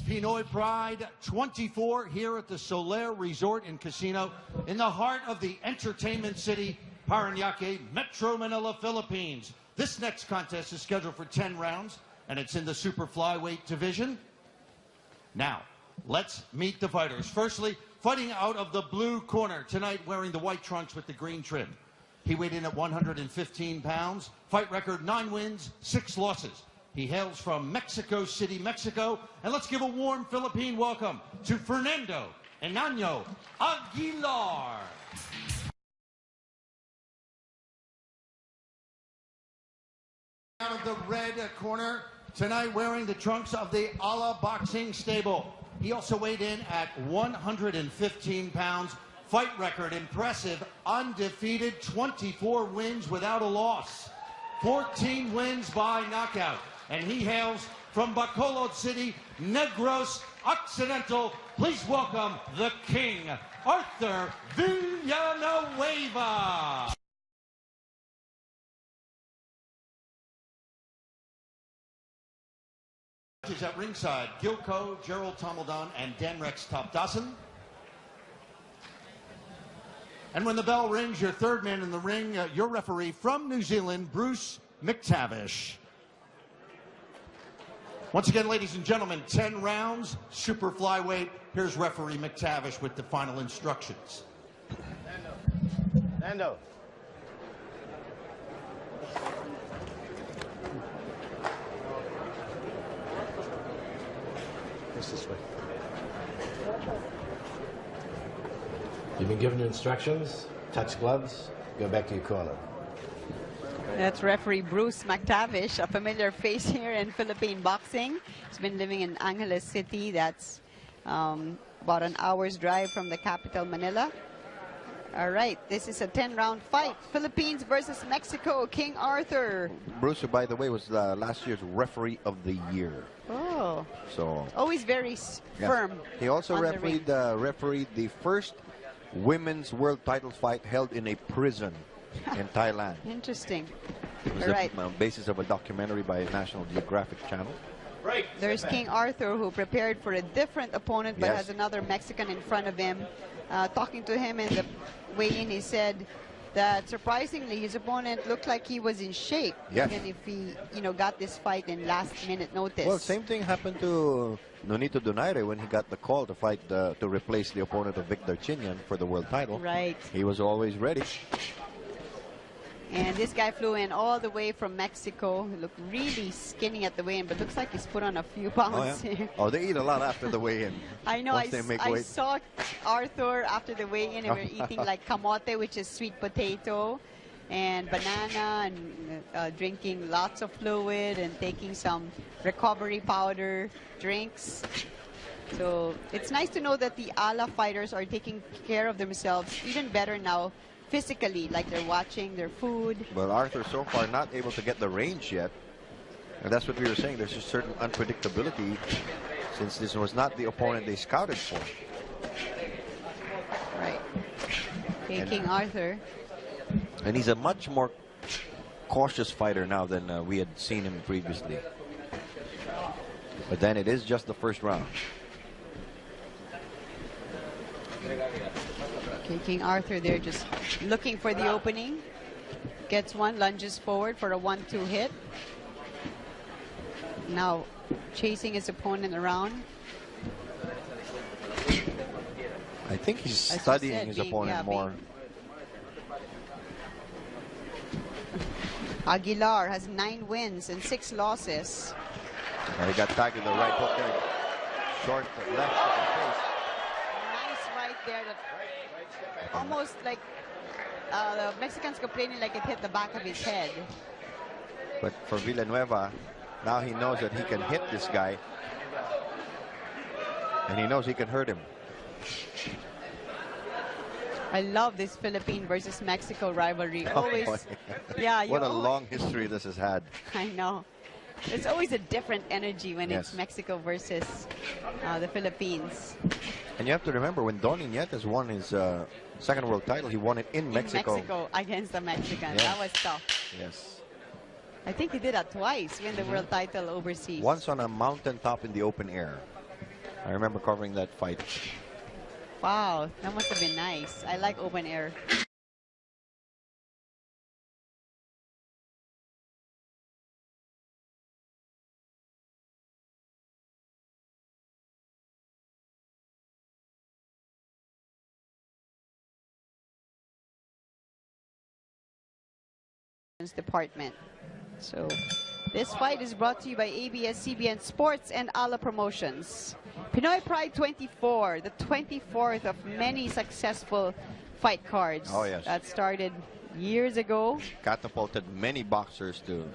Pinoy Pride 24 here at the Solaire Resort and Casino in the heart of the entertainment city, Paranaque, Metro Manila, Philippines. This next contest is scheduled for 10 rounds, and it's in the super flyweight division. Now, let's meet the fighters. Firstly, fighting out of the blue corner tonight, wearing the white trunks with the green trim. He weighed in at 115 pounds. Fight record, 9 wins, 6 losses. He hails from Mexico City, Mexico. And let's give a warm Philippine welcome to Fernando Aguilar. Out of the red corner tonight, wearing the trunks of the Ala Boxing Stable. He also weighed in at 115 pounds. Fight record, impressive, undefeated, 24 wins without a loss. 14 wins by knockout. And he hails from Bacolod City, Negros Occidental. Please welcome the King, Arthur Villanueva. At ringside, Gilco, Gerald Tomaldan, and Danrex Topdasan. And when the bell rings, your third man in the ring, your referee from New Zealand, Bruce McTavish. Once again, ladies and gentlemen, 10 rounds, super flyweight. Here's referee McTavish with the final instructions. Nando. This way. You've been given instructions. Touch gloves. Go back to your corner. That's referee Bruce McTavish, a familiar face here in Philippine boxing. He's been living in Angeles City. That's about an hour's drive from the capital, Manila. All right, this is a 10-round fight. Philippines versus Mexico, King Arthur. Bruce, who, by the way, was last year's referee of the year. Oh, so always very firm. He also refereed the first women's world title fight held in a prison in Thailand. Interesting. It was the basis of a documentary by National Geographic Channel. Right. There's King Arthur, who prepared for a different opponent, but has another Mexican in front of him. Talking to him in the weigh-in, he said that surprisingly his opponent looked like he was in shape, even if he, got this fight in last-minute notice. Well, same thing happened to Nonito Donaire when he got the call to fight to replace the opponent of Victor Chinian for the world title. Right. He was always ready. And this guy flew in all the way from Mexico. He looked really skinny at the weigh-in, but looks like he's put on a few pounds. Oh, they eat a lot after the weigh-in. I know. I saw Arthur after the weigh-in. They were eating like kamote, which is sweet potato, and banana, and drinking lots of fluid and taking some recovery powder drinks. So it's nice to know that the Ala fighters are taking care of themselves even better now, physically, like they're watching their food. Well, Arthur so far not able to get the range yet. And that's what we were saying. There's a certain unpredictability since this was not the opponent they scouted for. Right. Okay, King Arthur. And he's a much more cautious fighter now than we had seen him previously. But then it is just the first round. Okay, King Arthur there just looking for the opening. Gets one, lunges forward for a 1-2 hit. Now chasing his opponent around. I think he's studying his opponent more. Aguilar has 9 wins and 6 losses. He got tagged in the right hook there. Short left to the face. Nice right there. Almost like the Mexicans complaining like it hit the back of his head. But for Villanueva, now he knows that he can hit this guy. And he knows he can hurt him. I love this Philippine versus Mexico rivalry. Always, what a long history this has had. I know. There's always a different energy when it's Mexico versus the Philippines. And you have to remember, when Don Jimenez won his second world title, he won it in Mexico. In Mexico against the Mexicans. That was tough. Yes. I think he did that twice, win the world title overseas. Once on a mountaintop in the open air. I remember covering that fight. Wow, that must have been nice. I like open air. Department. So this fight is brought to you by ABS-CBN Sports and Ala Promotions. Pinoy Pride 24, the 24th of many successful fight cards. Oh, yes. That started years ago. Catapulted many boxers to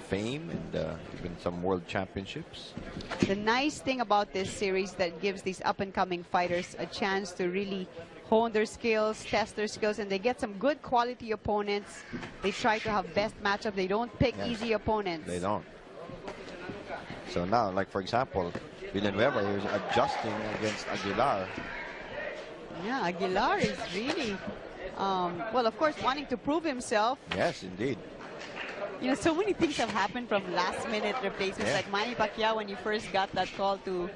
fame and even some world championships. The nice thing about this series that gives these up-and-coming fighters a chance to really hone their skills, test their skills, and they get some good quality opponents. They try to have best matchup. They don't pick easy opponents. They don't. So now, like for example, Villanueva is adjusting against Aguilar. Yeah, Aguilar is really, well, of course, wanting to prove himself. Yes, indeed. You know, so many things have happened from last-minute replacements, like Manny Pacquiao when you first got that call to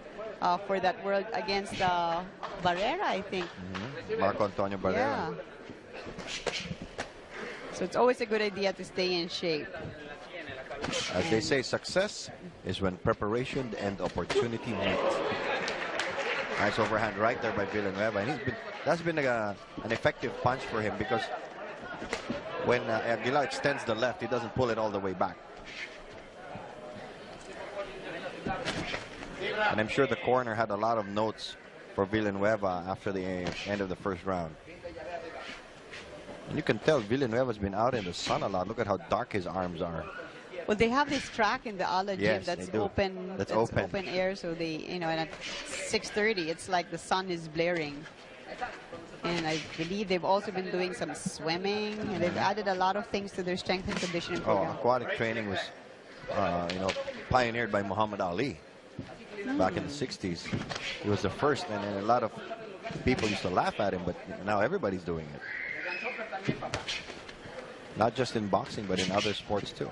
for that world against Barrera, I think. Marco Antonio Barrera. Yeah. So it's always a good idea to stay in shape. As they say, success is when preparation and opportunity meet. Nice overhand right there by Villanueva, and that's been an effective punch for him, because when Aguilar extends the left, he doesn't pull it all the way back. And I'm sure the corner had a lot of notes for Villanueva after the end of the first round. And you can tell Villanueva's been out in the sun a lot. Look at how dark his arms are. Well, they have this track in the Ala gym Yes, that's they do. open. That's open. Open air, so they, you know, and at 6:30, it's like the sun is blaring. And I believe they've also been doing some swimming, and they've added a lot of things to their strength and conditioning Oh, program. aquatic training was, you know, pioneered by Muhammad Ali back in the 60s. He was the first, and a lot of people used to laugh at him, but now everybody's doing it. Not just in boxing, but in other sports too.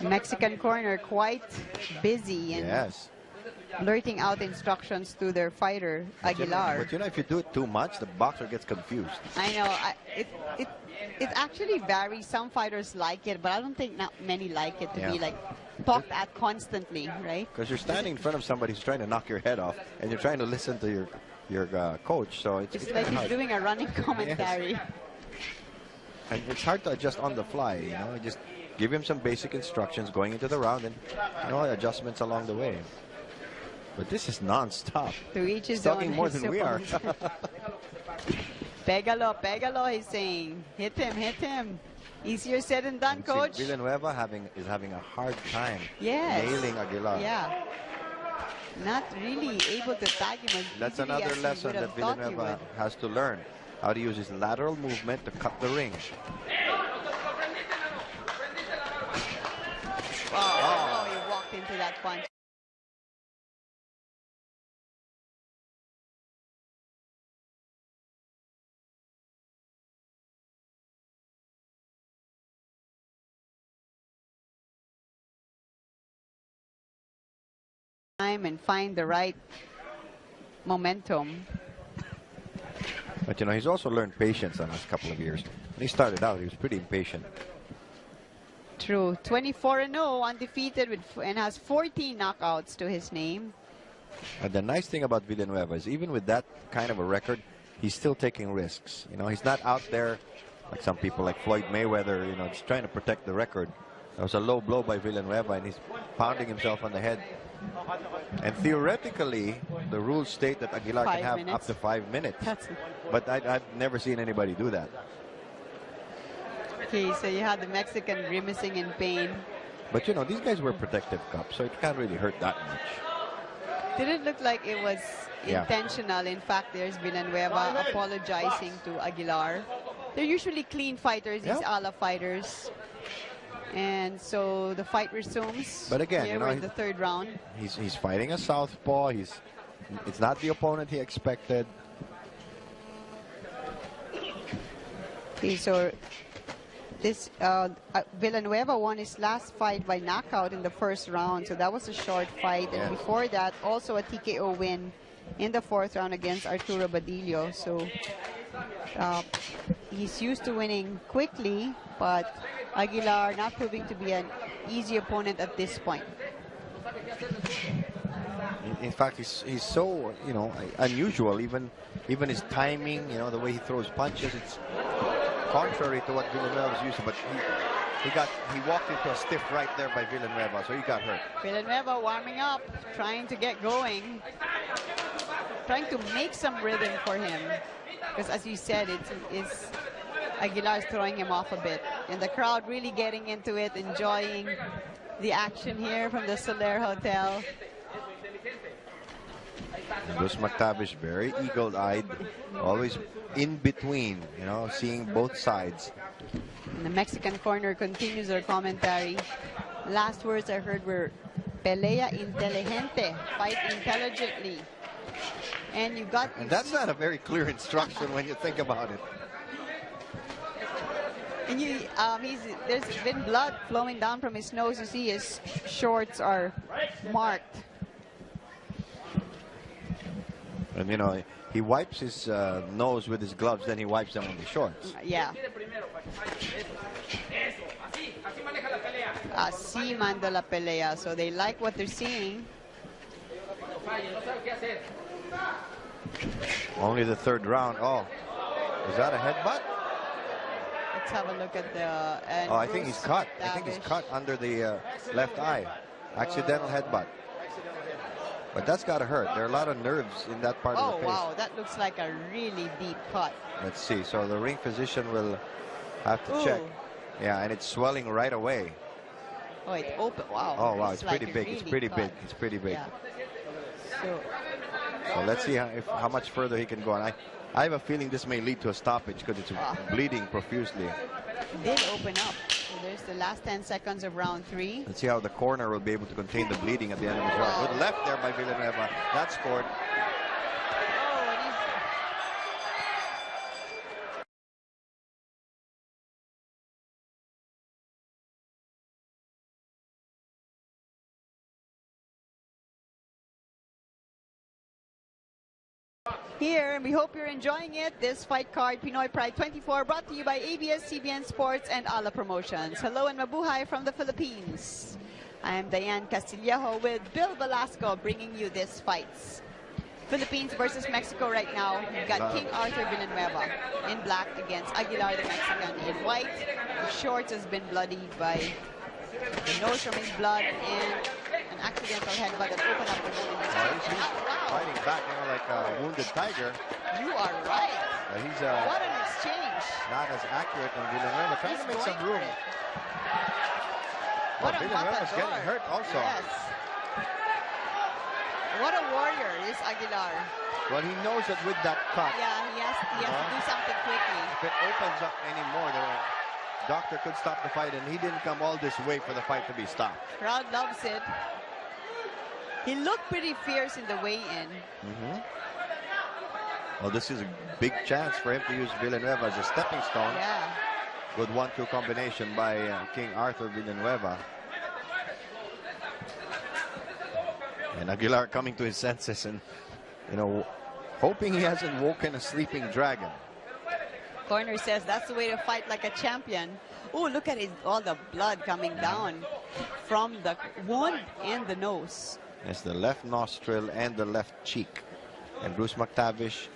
Mexican corner quite busy and blurting out instructions to their fighter, Aguilar. But you know, if you do it too much, the boxer gets confused. I know. It actually varies. Some fighters like it, but I don't think not many like it to be like talked at constantly, right? Because you're standing in front of somebody who's trying to knock your head off, and you're trying to listen to your coach. So it's like he's hard. doing a running commentary. Yes. And it's hard to adjust on the fly. You know, just give him some basic instructions going into the round, and you know, adjustments along the way. But this is non-stop. To each his talking own, more than we are. Pégalo, he's saying. Hit him. Easier said than done, coach. Villanueva is having a hard time nailing Aguilar. Yeah. Not really able to tag him as That's easily another as he lesson would have that thought he Villanueva would. has to learn. How to use his lateral movement to cut the ring. Oh, he walked into that punch. And find the right momentum. But you know, he's also learned patience in the last couple of years. When he started out, he was pretty impatient. True. 24-0, undefeated, and has 14 knockouts to his name. And the nice thing about Villanueva is, even with that kind of a record, he's still taking risks. You know, he's not out there like some people like Floyd Mayweather, you know, just trying to protect the record. That was a low blow by Villanueva, and he's pounding himself on the head. And theoretically, the rules state that Aguilar can have up to 5 minutes. But I've never seen anybody do that. Okay, so you had the Mexican grimacing in pain. But you know, these guys were protective cups, so it can't really hurt that much. Didn't look like it was intentional. In fact, there's Villanueva apologizing to Aguilar. They're usually clean fighters, these Ala fighters. And so the fight resumes. But again, here you know, we're in the third round. He's fighting a southpaw. It's not the opponent he expected. Okay, so Villanueva won his last fight by knockout in the first round, so that was a short fight. Yes. And before that, also a TKO win in the fourth round against Arturo Badillo. So he's used to winning quickly, but Aguilar not proving to be an easy opponent at this point. In fact, he's so, you know, unusual. Even his timing, you know, the way he throws punches, it's contrary to what Villanueva is used to. But he walked into a stiff right there by Villanueva, so he got hurt. Villanueva warming up, trying to get going, trying to make some rhythm for him. Because as you said, it's Aguilar's throwing him off a bit. And the crowd really getting into it, enjoying the action here from the Solaire Hotel. Bruce McTavish, very eagle-eyed, always in between, you know, seeing both sides. And the Mexican corner continues their commentary. Last words I heard were, pelea inteligente, fight intelligently. And you got... And that's not a very clear instruction when you think about it. And there's been blood flowing down from his nose. You see his shorts are marked. And, you know, he wipes his nose with his gloves, then he wipes them on the shorts. Yeah. Así manda la pelea. So they like what they're seeing. Only the third round. Oh, is that a headbutt? Let's have a look at the... Oh, I think he's cut. I think he's cut under the left eye. Accidental headbutt. But that's got to hurt. There are a lot of nerves in that part of the face. Oh, wow. That looks like a really deep cut. Let's see. So the ring physician will have to check. Yeah, and it's swelling right away. Oh, it's open. Wow. Oh, wow. It's like pretty big. Really It's pretty cut. big. It's pretty big. Yeah. So let's see how much further he can go on. I have a feeling this may lead to a stoppage because it's bleeding profusely. It did open up. So there's the last 10 seconds of round 3. Let's see how the corner will be able to contain the bleeding at the end of his round. Good left there by Villanueva. That scored. Oh, and he's... Here, and we hope you're enjoying it. This fight card, Pinoy Pride 24, brought to you by ABS-CBN Sports and Ala Promotions. Hello and mabuhay from the Philippines. I am Diane Castillejo with Bill Velasco bringing you this fights. Philippines versus Mexico right now. We've got King Arthur Villanueva in black against Aguilar the Mexican in white. The shorts has been bloodied by the nose from his blood and an accidental headbutt that opened up the wound in his face. He's fighting back, you know, like a wounded tiger. You are right. He's What an exchange. not as accurate on Villanueva. Trying to make some room. What a Villanueva's matador. getting hurt also. Yes. What a warrior is Aguilar. Well, he knows that with that cut, Yeah, he has to do something quickly. if it opens up anymore, the doctor could stop the fight, and he didn't come all this way for the fight to be stopped. Crowd loves it. He looked pretty fierce in the weigh-in. Well, this is a big chance for him to use Villanueva as a stepping stone. Yeah. Good 1-2 combination by King Arthur Villanueva. And Aguilar coming to his senses and, you know, hoping he hasn't woken a sleeping dragon. Corner says that's the way to fight like a champion. Oh, look at all the blood coming down from the wound and the nose. It's the left nostril and the left cheek. And Bruce McTavish,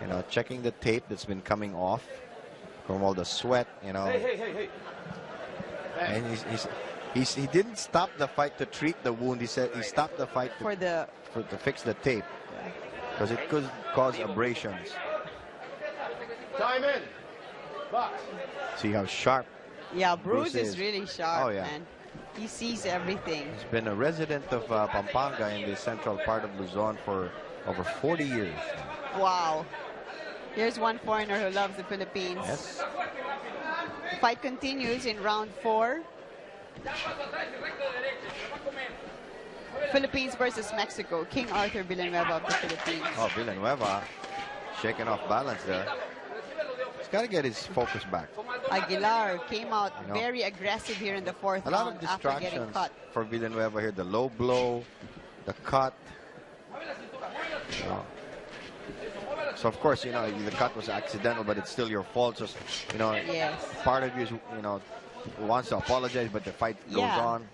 you know, checking the tape that's been coming off from all the sweat, you know. And he didn't stop the fight to treat the wound. He said he stopped the fight to fix the tape because it could cause abrasions. Time in. Box. See how sharp. Yeah, Bruce Bruce is is. really sharp, Oh, yeah. man. He sees everything. He's been a resident of Pampanga in the central part of Luzon for over 40 years. Wow. Here's one foreigner who loves the Philippines. Yes. The fight continues in round 4. Philippines versus Mexico. King Arthur Villanueva of the Philippines. Oh, Villanueva shaking off balance there. got to get his focus back. Aguilar came out very aggressive here in the fourth A lot round of after getting distractions cut. for Villanueva here. The low blow, the cut. You know. So of course, you know, the cut was accidental, but it's still your fault. So, you know, Yes. part of you, you know, wants to apologize, but the fight goes on.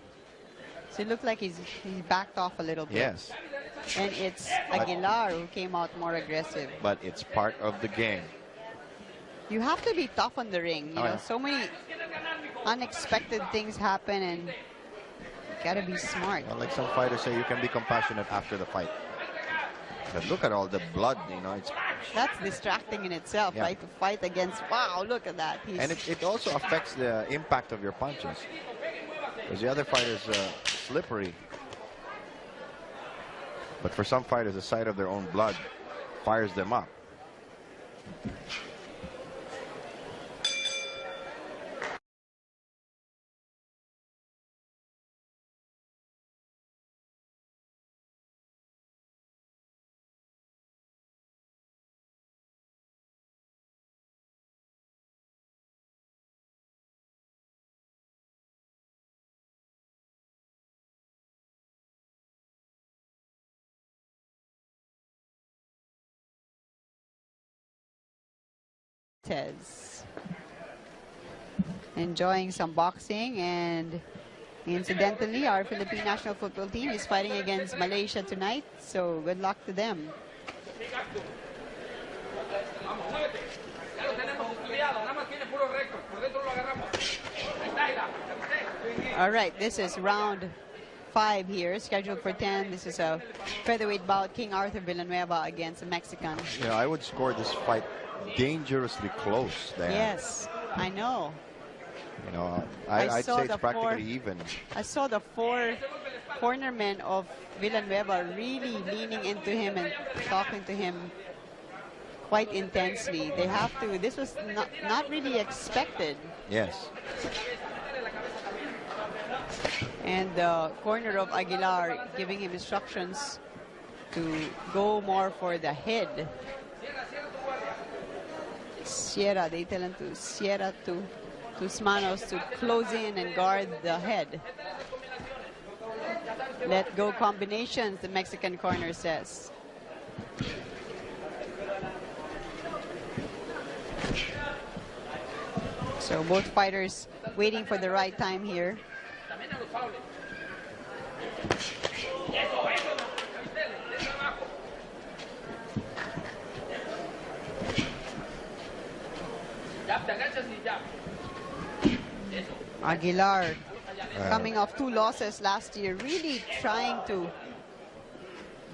So it looked like he's backed off a little bit. Yes. And it's Aguilar who came out more aggressive. But it's part of the game. You have to be tough on the ring. You know, Yeah. so many unexpected things happen, and you gotta be smart. Well, like some fighters say, you can be compassionate after the fight. But look at all the blood, you know. That's distracting in itself, Yeah. right? To fight against, wow, look at that. And it also affects the impact of your punches. Because the other fighter's slippery. But for some fighters, the sight of their own blood fires them up. Enjoying some boxing, and incidentally, our Philippine national football team is fighting against Malaysia tonight, so good luck to them. All right, this is round 5 here, scheduled for 10. This is a featherweight bout, King Arthur Villanueva against a Mexican. Yeah, I would score this fight dangerously close there. Yes, I know. You know, I'd saw say it's the practically even. I saw the 4 cornermen of Villanueva really leaning into him and talking to him quite intensely. They have to, this was not really expected. Yes. And the corner of Aguilar giving him instructions to go more for the head. Sierra, they tell him to Sierra to tus manos, to close in and guard the head. Let go combinations, the Mexican corner says. So both fighters waiting for the right time here. Aguilar coming off 2 losses last year, really trying to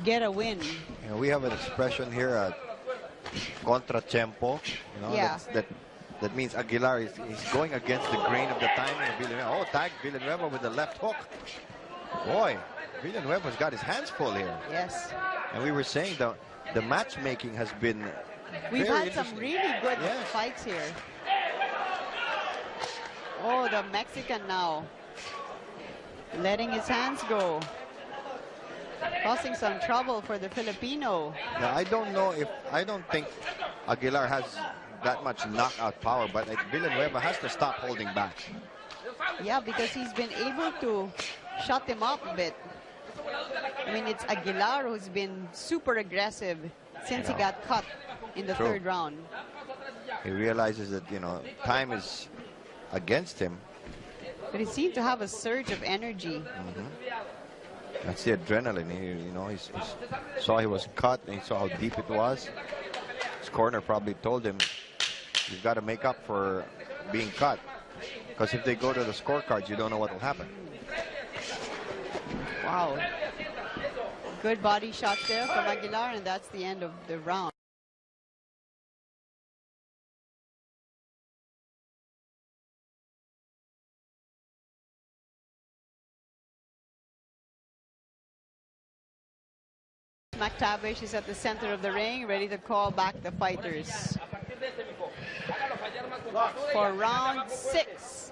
get a win. You know, we have an expression here, contratiempo. You know, Yeah. that means Aguilar is going against the grain of the timing of Villanueva. Oh, tag Villanueva with the left hook. Boy, Villanueva's got his hands full here. Yes. And we were saying the matchmaking has been We've very had some interesting. really good Yes. fights here. Oh, the Mexican now letting his hands go, causing some trouble for the Filipino. Now, I don't think Aguilar has that much knockout power, but Villanueva has to stop holding back. Yeah, because he's been able to shut him up a bit. I mean, it's Aguilar who's been super aggressive since he got cut in the True. 3rd round. He realizes that, you know, time is against him. But he seemed to have a surge of energy. That's the adrenaline. He saw he was cut, and he saw how deep it was. His corner probably told him, you've got to make up for being cut. Because if they go to the scorecards, you don't know what will happen. Wow. Good body shots there from Aguilar, and that's the end of the round. McTavish is at the center of the ring, ready to call back the fighters for round 6.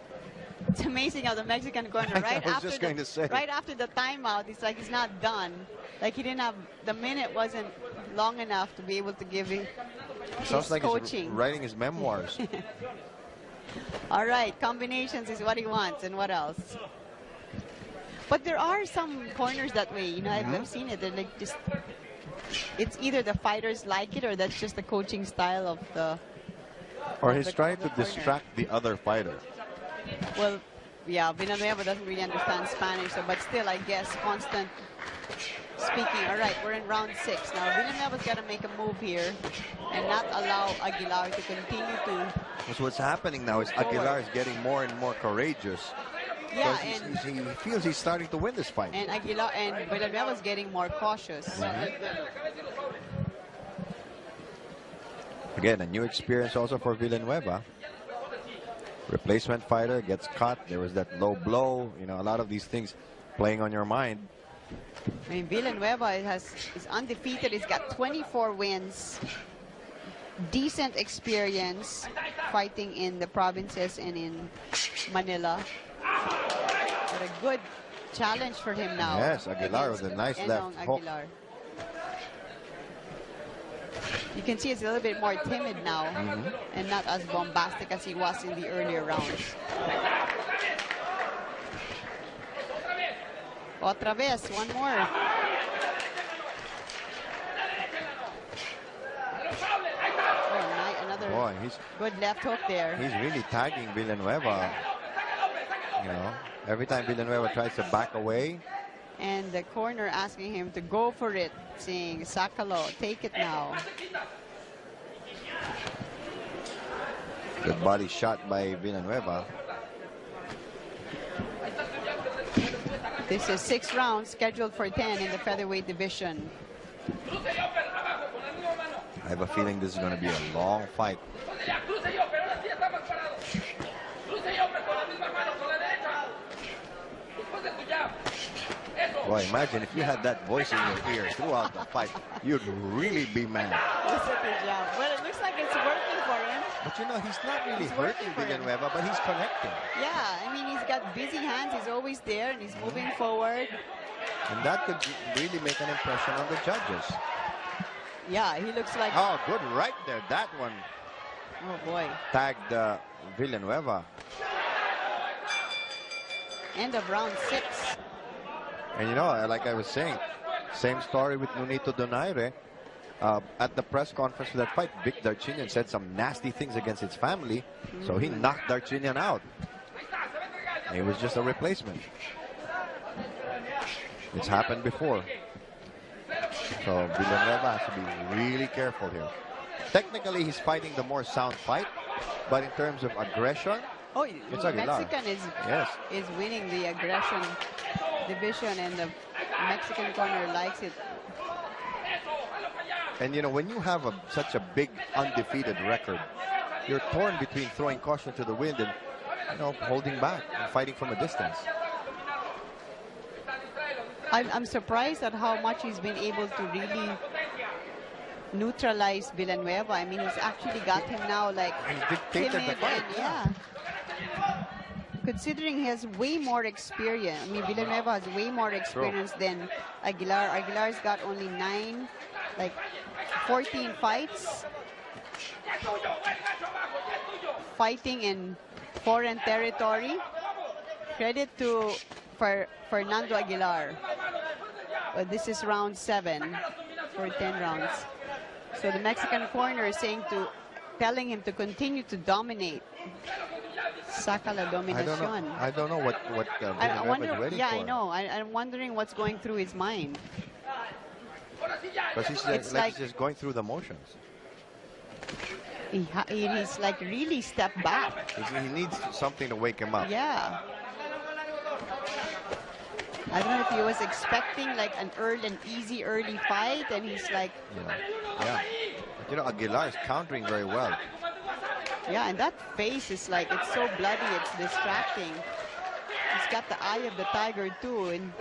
It's amazing how the Mexican corner right going to say. right after the timeout, it's like he's not done. Like he didn't have, the minute wasn't, long enough to be able to give him Sounds like coaching. he's writing his memoirs. All right, combinations is what he wants, and what else? But there are some corners that way, you know, I've seen it. They're like just, it's either the fighters like it or that's just the coaching style of the. Or of he's the- trying of the to corner. distract the other fighter. Well, yeah, Villanueva doesn't really understand Spanish, so, but still, I guess, constant speaking. All right, we're in round 6 now. Villanueva's got to make a move here and not allow Aguilar to continue to. So what's happening now is Aguilar is getting more and more courageous. Yeah, Because and he feels he's starting to win this fight. Aguilar and Villanueva's getting more cautious. Again, a new experience also for Villanueva. Replacement fighter gets caught. There was that low blow. You know, a lot of these things playing on your mind. I mean, Villanueva is undefeated. He's got 24 wins. Decent experience fighting in the provinces and in Manila. But a good challenge for him now. Yes, Aguilar against with a nice Enong left hook. Aguilar. You can see it's a little bit more timid now and not as bombastic as he was in the earlier rounds. Otra vez, one more. Oh, another Boy, he's good left hook there. really tagging Villanueva. You know, every time Villanueva tries to back away, And the corner asking him to go for it, saying, Sakalo, take it now. good body shot by Villanueva. This is 6 rounds scheduled for 10 in the featherweight division. I have a feeling this is going to be a long fight. Boy, imagine if you had that voice in your ear throughout the fight, you'd really be mad. Listen to Jam. Well, it looks like it's working for him. But you know, he's not really It's working hurting for him. Villanueva, but he's connecting. Yeah, I mean, he's got busy hands. He's always there, and he's moving forward. And that could really make an impression on the judges. Yeah, he looks like, Oh, good right there. That one oh boy. tagged Villanueva. End of round 6. And you know, like I was saying, same story with Nonito Donaire. At the press conference for that fight, Vic Darchinyan said some nasty things against his family, so he knocked Darchinyan out. It was just a replacement. It's happened before. So Villanueva has to be really careful here. Technically, he's fighting the more sound fight, but in terms of aggression, Oh, It's the Aguilar. Mexican Yes. is winning the aggression division, and the Mexican corner likes it. and you know, when you have such a big undefeated record, you're torn between throwing caution to the wind and, you know, holding back and fighting from a distance. I'm surprised at how much he's been able to really neutralize Villanueva. I mean, he's actually got him now like He's dictated the timid fight. and yeah. Considering he has way more experience. I mean, Villanueva has way more experience than Aguilar. Aguilar's got only 14 fights. Fighting in foreign territory. Credit to Fernando Aguilar. This is round 7 for 10 rounds. So the Mexican corner is telling him to continue to dominate. Saca la dominación. I don't know what I Villanueva wonder, is ready yeah, for. I know. I'm wondering what's going through his mind. Because he's It's like like- he's just going through the motions. He's like really stepped back. He needs something to wake him up. Yeah. I don't know if he was expecting like an easy early fight, and he's like, Yeah. But, you know, Aguilar is countering very well. yeah, and that face is like, it's so bloody, it's distracting. He's got the eye of the tiger too, and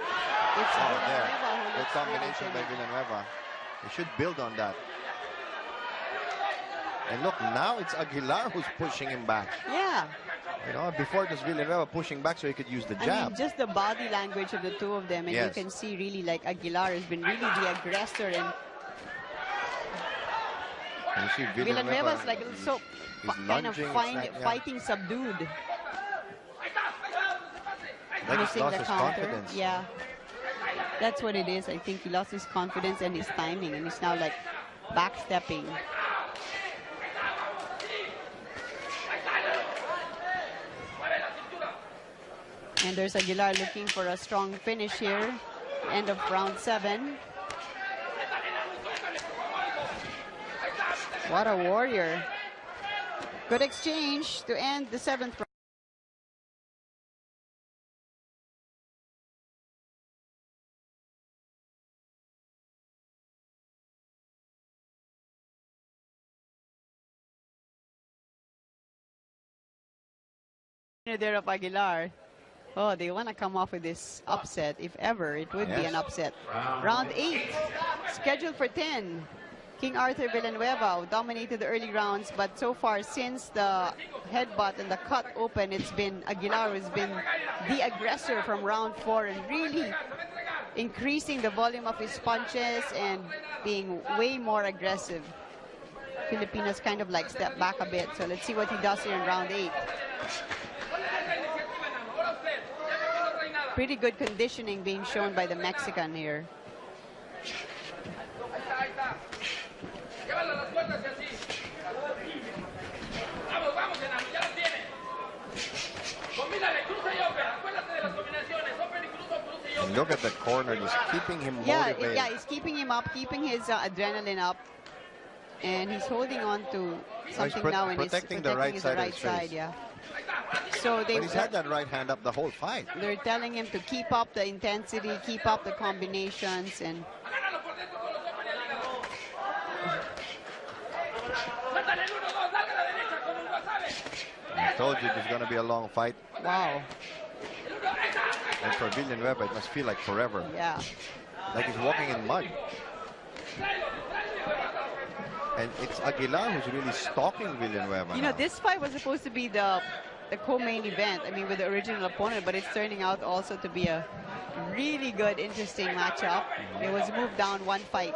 it's Oh, Villanueva there. who Good looks combination by really timid. Villanueva. He should build on that. And look, now it's Aguilar who's pushing him back. Yeah. You know, before it was Villanueva pushing back so he could use the I jab. mean, just the body language of the two of them, and Yes. you can see really like Aguilar has been really the aggressor, and You see Villanueva's like so he's kind of lunging, it's like, yeah. fighting subdued. Like he's Missing lost the his counter. confidence. Yeah. That's what it is. I think he lost his confidence and his timing, and he's now like backstepping. And there's Aguilar looking for a strong finish here. End of round 7. What a warrior. Good exchange to end the 7th round. There of Aguilar. Oh, they want to come off with this upset. If ever, it would be an upset. Round 8, scheduled for 10. King Arthur Villanueva dominated the early rounds, but so far since the headbutt and the cut open, it's been Aguilar who's been the aggressor from round 4 and really increasing the volume of his punches and being way more aggressive. Filipinos kind of like step back a bit, so let's see what he does here in round 8. Pretty good conditioning being shown by the Mexican here. And look at the corner, just keeping him motivated. Yeah, he's keeping him up, keeping his adrenaline up, and he's holding on to something now, and he's protecting the right side of his face. Yeah. So but he's had that right hand up the whole fight. They're telling him to keep up the intensity, keep up the combinations, and I told you there's going to be a long fight. Wow. And for Villanueva, it must feel like forever. Yeah. Like he's walking in mud. And it's Aguilar who's really stalking Villanueva. You know, this fight was supposed to be the co-main event, I mean, with the original opponent, but it's turning out also to be a really good, interesting matchup. It was moved down 1 fight.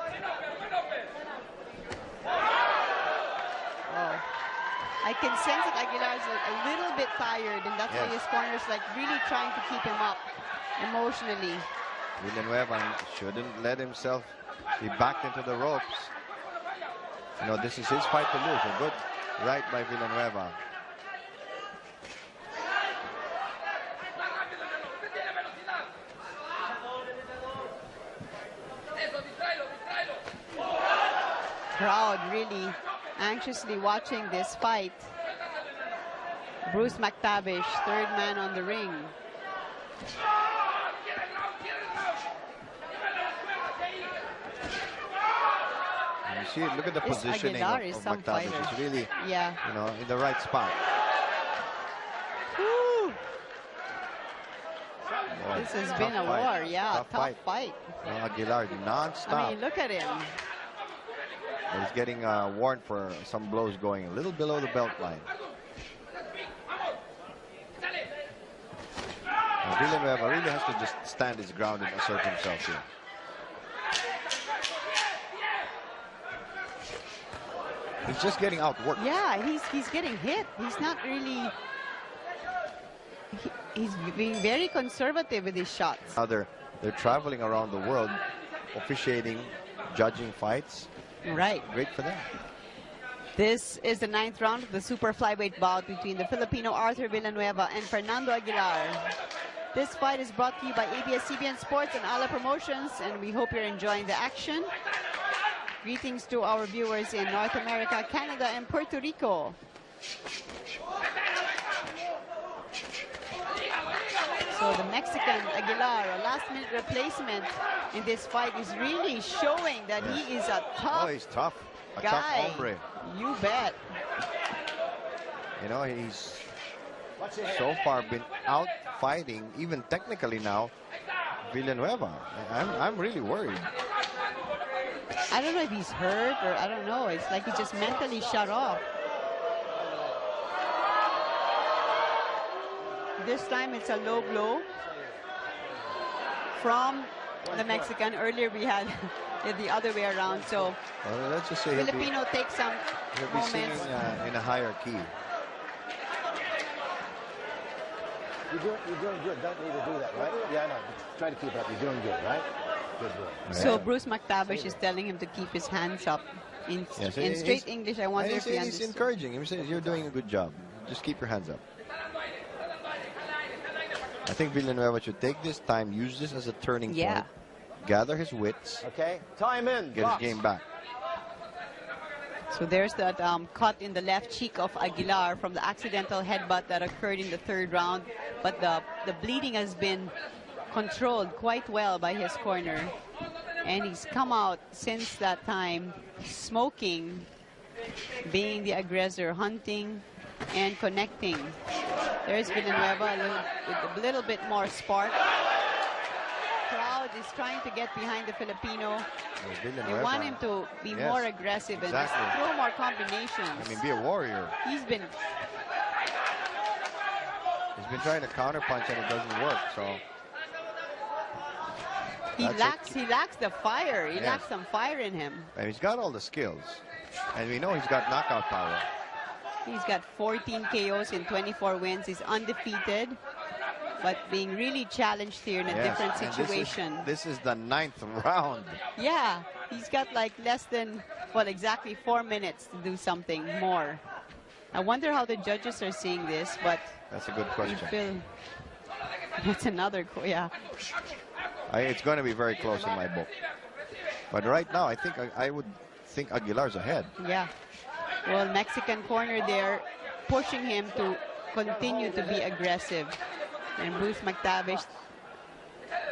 Oh. I can sense that Aguilar's a little bit tired, and that's why his corner's like really trying to keep him up emotionally. Villanueva shouldn't let himself be backed into the ropes. You know, this is his fight to lose. A good right by Villanueva. Crowd really anxiously watching this fight. Bruce McTavish, 3rd man on the ring. You see, look at the positioning of McTavish. He's really, you know, in the right spot. Woo. This has been a war, tough fight. Aguilar non-stop. I mean, look at him. He's getting warned for some blows going a little below the belt line. Villanueva really has to just stand his ground and assert himself here. He's just getting outworked. Yeah, he's getting hit. He's not really... He's being very conservative with his shots. Now they're traveling around the world, officiating, judging fights. Right. Great for them. This is the 9th round of the super flyweight bout between the Filipino Arthur Villanueva and Fernando Aguilar. This fight is brought to you by ABS-CBN Sports and Ala Promotions, and we hope you're enjoying the action. Greetings to our viewers in North America, Canada, and Puerto Rico. So the Mexican Aguilar, a last-minute replacement in this fight, is really showing that he is a tough he's tough. A guy. tough hombre. You bet. You know, he's so far been out fighting, even technically now, Villanueva. I'm really worried. I don't know if he's hurt or I don't know. It's like he just mentally shut off. This time it's a low blow from the Mexican. Earlier we had it the other way around. So Well, let's just say Filipino takes some he'll be moments. singing in a higher key. You're doing good. Don't need to do that, right? Yeah, I know. Try to keep it up. You're doing good, right? Good boy. So Bruce McTavish is telling him to keep his hands up. In straight English, I wonder if he He's understood. encouraging him. He says, "You're doing a good job. Just keep your hands up." I think Villanueva should take this time, use this as a turning point, gather his wits, Okay. Time in. get his game back. So there's that cut in the left cheek of Aguilar from the accidental headbutt that occurred in the third round. But the bleeding has been controlled quite well by his corner. And he's come out since that time smoking, being the aggressor, hunting and connecting. There's Villanueva with a little bit more spark. Crowd is trying to get behind the Filipino. They want him to be more aggressive and just throw more combinations. I mean, be a warrior. He's been trying to counterpunch and it doesn't work. So he lacks the fire. He lacks some fire in him. and he's got all the skills, and we know he's got knockout power. He's got 14 KOs in 24 wins. He's undefeated, but being really challenged here in a different and situation. This is the 9th round. Yeah, he's got like less than, well, exactly 4 minutes to do something more. I wonder how the judges are seeing this, but That's a good question. That's another, It's going to be very close in my book. But right now, I would think Aguilar's ahead. Yeah. Well, Mexican corner there pushing him to continue to be aggressive. And Bruce McTavish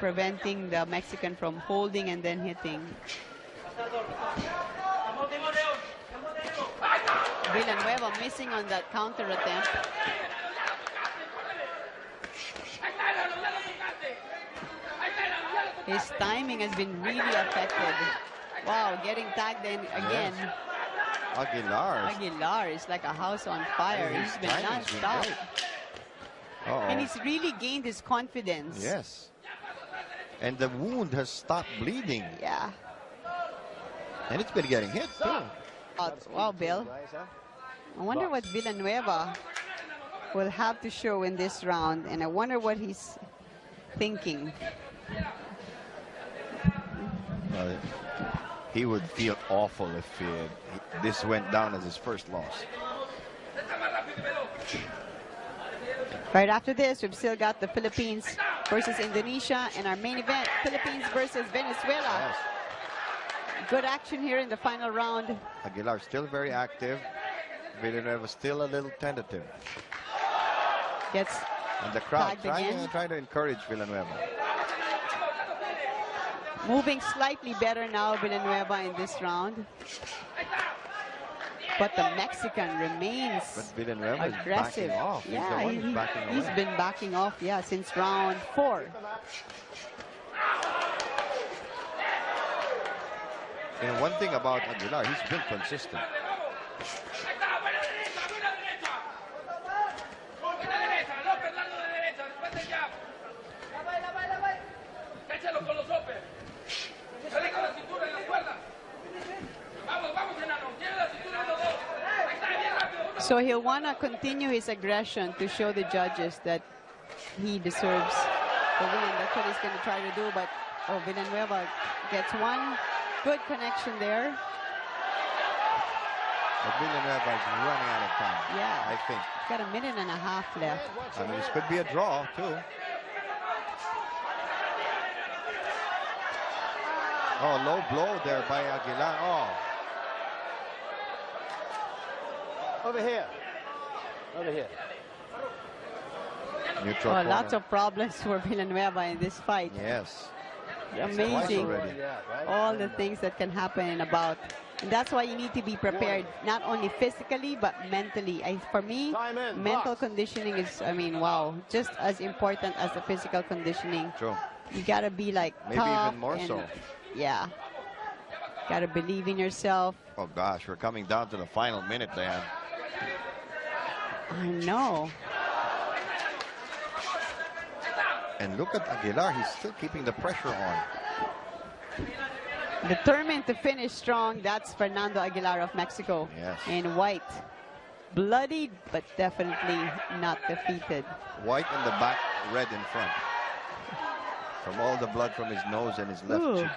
preventing the Mexican from holding and then hitting. Villanueva missing on that counter attempt. His timing has been really affected. Wow, getting tagged in again. Yes. Aguilar is like a house on fire. He's been non-stop. And he's really gained his confidence. Yes. And the wound has stopped bleeding. Yeah. And it's been getting hit too. Wow, Bill. I wonder what Villanueva will have to show in this round. And I wonder what he's thinking. He would feel awful if this went down as his first loss. Right after this, we've still got the Philippines versus Indonesia, and our main event, Philippines versus Venezuela. Yes. Good action here in the final round. Aguilar still very active. Villanueva still a little tentative. Gets And the crowd tagged trying to encourage Villanueva. Moving slightly better now, Villanueva, in this round. But the Mexican remains Villanueva aggressive. Is backing off. He's been backing off, since round 4. And one thing about Aguilar, he's been consistent. So he'll want to continue his aggression to show the judges that he deserves the win. That's what he's going to try to do. But Villanueva gets one good connection there. But Villanueva is running out of time. Yeah. I think. He's got a minute and a half left. I mean, this could be a draw, too. Oh, low blow there by Aguilar. Oh. Over here. Over here. Neutral corner. Lots of problems for Villanueva in this fight. Yes. Amazing. Already. All the things that can happen in a bout. And that's why you need to be prepared, not only physically, but mentally. For me, mental conditioning is, just as important as the physical conditioning. True. You got to be like maybe tough even more so. Yeah. Got to believe in yourself. Oh, gosh, we're coming down to the final minute, Dan. I know. And look at Aguilar. He's still keeping the pressure on. Determined to finish strong, that's Fernando Aguilar of Mexico. Yes. In white. Bloodied, but definitely not defeated. White in the back, red in front. From all the blood from his nose and his left cheek.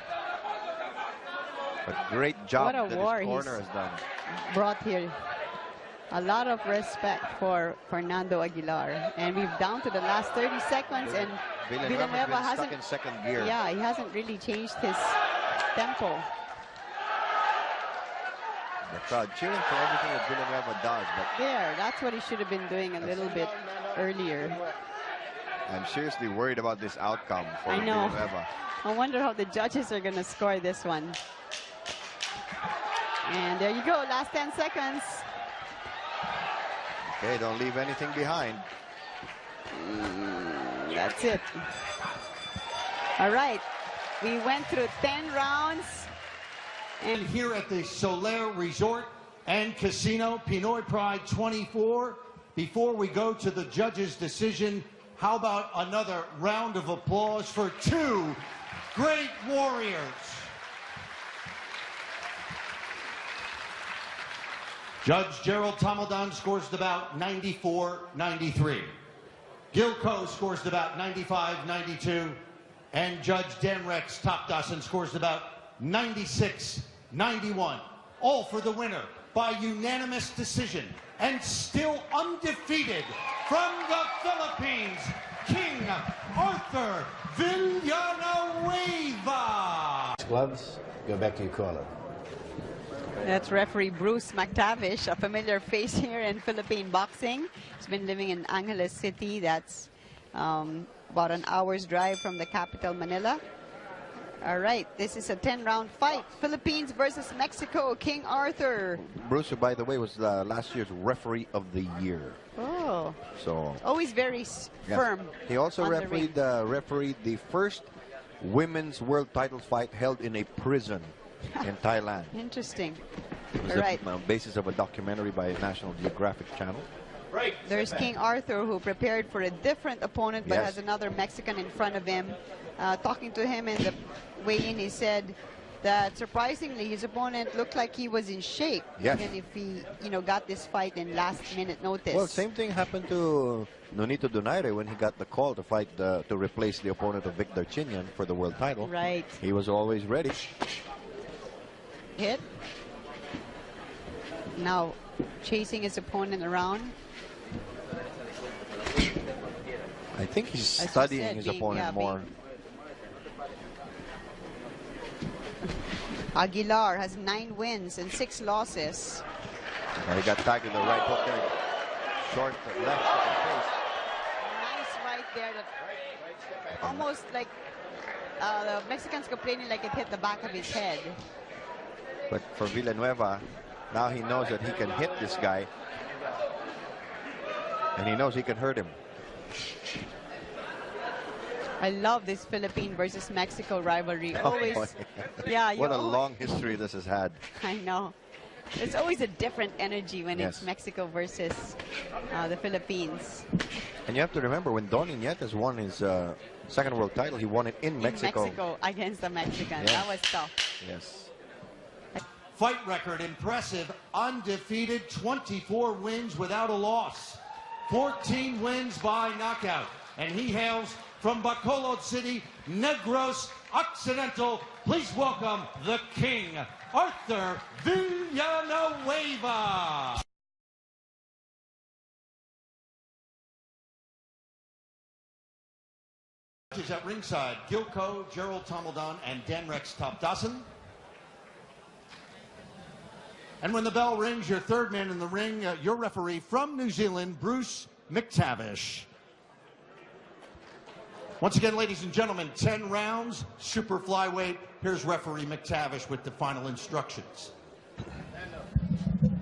But great job What a that war his corner has done. Brought here. A lot of respect for Fernando Aguilar. And we're down to the last 30 seconds, and Villanueva hasn't, stuck in second gear. Yeah, he hasn't really changed his tempo. The crowd cheering for everything that Villanueva does, but That's what he should have been doing a little bit earlier. I'm seriously worried about this outcome for I know. Villanueva. I wonder how the judges are going to score this one. And there you go, last 10 seconds. Okay, don't leave anything behind. That's it. All right, we went through 10 rounds. And here at the Solaire Resort and Casino, PINOY Pride 24. Before we go to the judge's decision, how about another round of applause for two great warriors? Judge Gerald Tomaldan scores about 94-93. Gilco scores about 95-92. And Judge Denrex Topdassen scores about 96-91. All for the winner by unanimous decision. And still undefeated from the Philippines, King Arthur Villanueva. Gloves, go back to your corner. That's referee Bruce McTavish, a familiar face here in Philippine boxing. He's been living in Angeles City. That's about an hour's drive from the capital, Manila. All right, this is a 10-round fight. Philippines versus Mexico, King Arthur. Bruce, who, by the way, was last year's referee of the year. Oh, So always very firm. He also on the refereed the first women's world title fight held in a prison in Thailand. Interesting. It was All right. the basis of a documentary by National Geographic Channel. There's King Arthur, who prepared for a different opponent, but Yes. has another Mexican in front of him. Talking to him in the weigh-in, he said that surprisingly his opponent looked like he was in shape, Yes. even if he, got this fight in last-minute notice. Well, same thing happened to Nonito Donaire when he got the call to fight to replace the opponent of Victor Chinyan for the world title. Right. He was always ready. Hit. Now chasing his opponent around. I think he's As you studying said, his being- opponent yeah, more. Aguilar has 9 wins and 6 losses. He got tagged with the right hook there. Short left to the face. Nice right there. Almost like the Mexicans complaining like it hit the back of his head. But for Villanueva, now he knows that he can hit this guy. And he knows he can hurt him. I love this Philippine versus Mexico rivalry. Oh, Always, boy. yeah. What a long history this has had. I know. There's always a different energy when Yes. it's Mexico versus the Philippines. And you have to remember, when Don Iñetes won his second world title, he won it in Mexico. In Mexico against the Mexicans. Yeah. That was tough. Yes. Fight record impressive, undefeated, 24 wins without a loss, 14 wins by knockout, and he hails from Bacolod City, Negros Occidental. Please welcome the King, Arthur Villanueva. Judges at ringside, Gilco, Gerald Tomaldan, and Denrex Topdassen. And when the bell rings, your third man in the ring, your referee from New Zealand, Bruce McTavish. Once again, ladies and gentlemen, 10 rounds, super flyweight. Here's referee McTavish with the final instructions.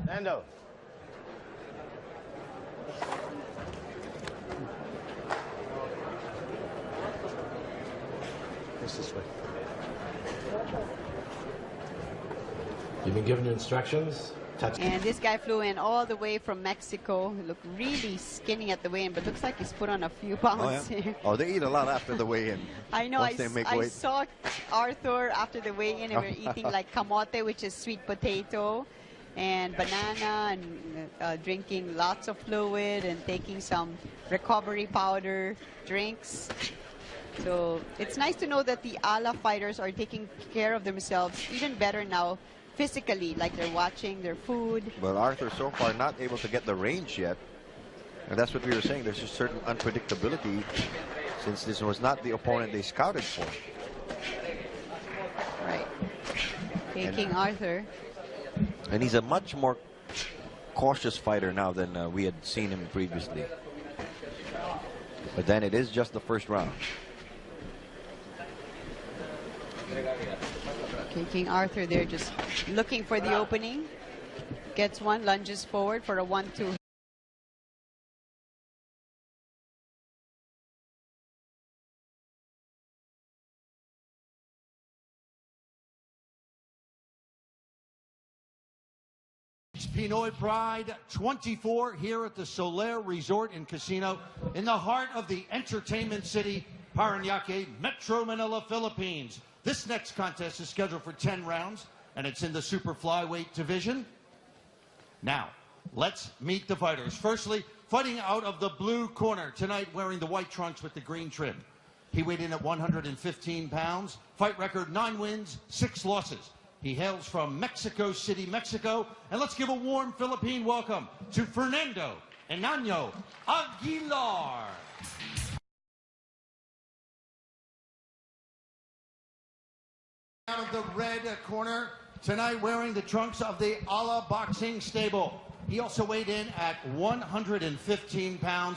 Nando. It's this way. You've been given instructions touch. And this guy flew in all the way from Mexico. He looked really skinny at the weigh-in, but looks like he's put on a few pounds here. Oh, they eat a lot after the weigh-in. I know. Once they make I weight. saw Arthur after the weigh-in, and we were eating like kamote, which is sweet potato, and banana, and drinking lots of fluid, and taking some recovery powder drinks. So it's nice to know that the ALA fighters are taking care of themselves even better now physically, like they're watching their food. But Arthur so far not able to get the range yet. And that's what we were saying. There's a certain unpredictability since this was not the opponent they scouted for. Right. Taking Arthur. And he's a much more cautious fighter now than we had seen him previously. But then it is just the first round. King Arthur there just looking for the opening. Gets one, lunges forward for a 1-2. PINOY Pride 24 here at the Solaire Resort and Casino in the heart of the entertainment city, Paranaque, Metro Manila, Philippines. This next contest is scheduled for 10 rounds, and it's in the super flyweight division. Now, let's meet the fighters. Firstly, fighting out of the blue corner tonight, wearing the white trunks with the green trim. He weighed in at 115 pounds. Fight record, 9 wins, 6 losses. He hails from Mexico City, Mexico. And let's give a warm Philippine welcome to Fernando Aguilar. Out of the red corner tonight, wearing the trunks of the ALA Boxing Stable. He also weighed in at 115 pounds.